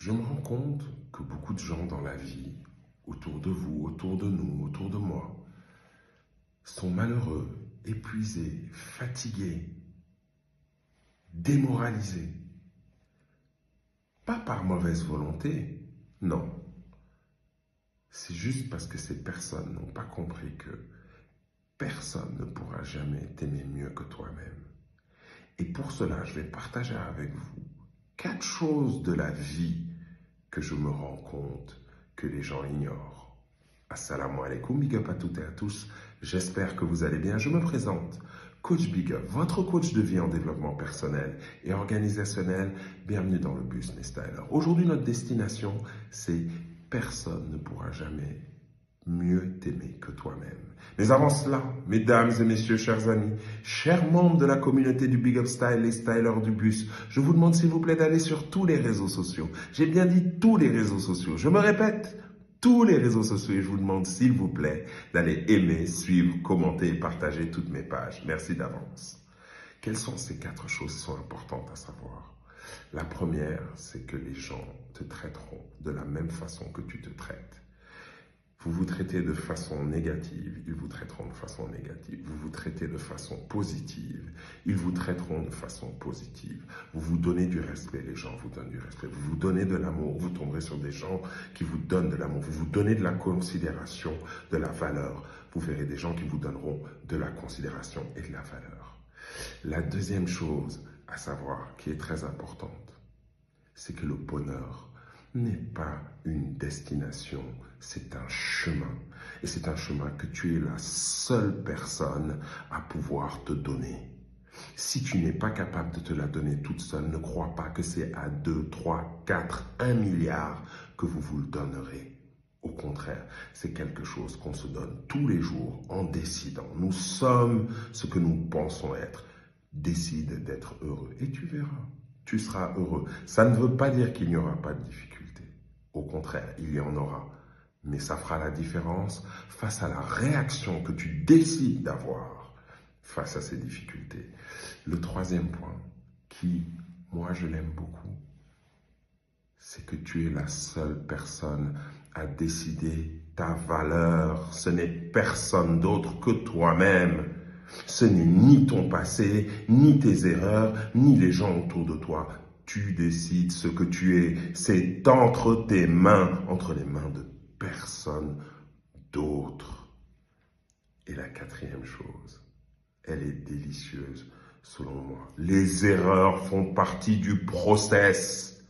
Je me rends compte que beaucoup de gens dans la vie, autour de vous, autour de nous, autour de moi, sont malheureux, épuisés, fatigués, démoralisés. Pas par mauvaise volonté, non. C'est juste parce que ces personnes n'ont pas compris que personne ne pourra jamais t'aimer mieux que toi-même. Et pour cela, je vais partager avec vous 4 choses de la vie que je me rends compte que les gens ignorent. Assalamu alaikum, big up à toutes et à tous. J'espère que vous allez bien. Je me présente, Coach Big Up, votre coach de vie en développement personnel et organisationnel. Bienvenue dans le Business Styler. Aujourd'hui, notre destination, c'est personne ne pourra jamais mieux t'aimer que toi-même. Mais avant cela, mesdames et messieurs, chers amis, chers membres de la communauté du Big Up Style, les stylers du bus, je vous demande s'il vous plaît d'aller sur tous les réseaux sociaux. J'ai bien dit tous les réseaux sociaux. Je me répète, tous les réseaux sociaux et je vous demande s'il vous plaît d'aller aimer, suivre, commenter et partager toutes mes pages. Merci d'avance. Quelles sont ces 4 choses qui sont importantes à savoir? La première, c'est que les gens te traiteront de la même façon que tu te traites. Vous vous traitez de façon négative, ils vous traiteront de façon négative. Vous vous traitez de façon positive, ils vous traiteront de façon positive. Vous vous donnez du respect, les gens vous donnent du respect. Vous vous donnez de l'amour, vous tomberez sur des gens qui vous donnent de l'amour. Vous vous donnez de la considération, de la valeur. Vous verrez des gens qui vous donneront de la considération et de la valeur. La deuxième chose à savoir, qui est très importante, c'est que le bonheur n'est pas une destination, c'est un chemin. Et c'est un chemin que tu es la seule personne à pouvoir te donner. Si tu n'es pas capable de te la donner toute seule, ne crois pas que c'est à 2, 3, 4, 1 milliard que vous vous le donnerez. Au contraire, c'est quelque chose qu'on se donne tous les jours en décidant. Nous sommes ce que nous pensons être. Décide d'être heureux et tu verras. Tu seras heureux. Ça ne veut pas dire qu'il n'y aura pas de difficultés. Au contraire, il y en aura. Mais ça fera la différence face à la réaction que tu décides d'avoir face à ces difficultés. Le troisième point, qui, moi, je l'aime beaucoup, c'est que tu es la seule personne à décider ta valeur. Ce n'est personne d'autre que toi-même. Ce n'est ni ton passé, ni tes erreurs, ni les gens autour de toi. Tu décides ce que tu es. C'est entre tes mains, entre les mains de personne d'autre. Et la quatrième chose, elle est délicieuse selon moi. Les erreurs font partie du process.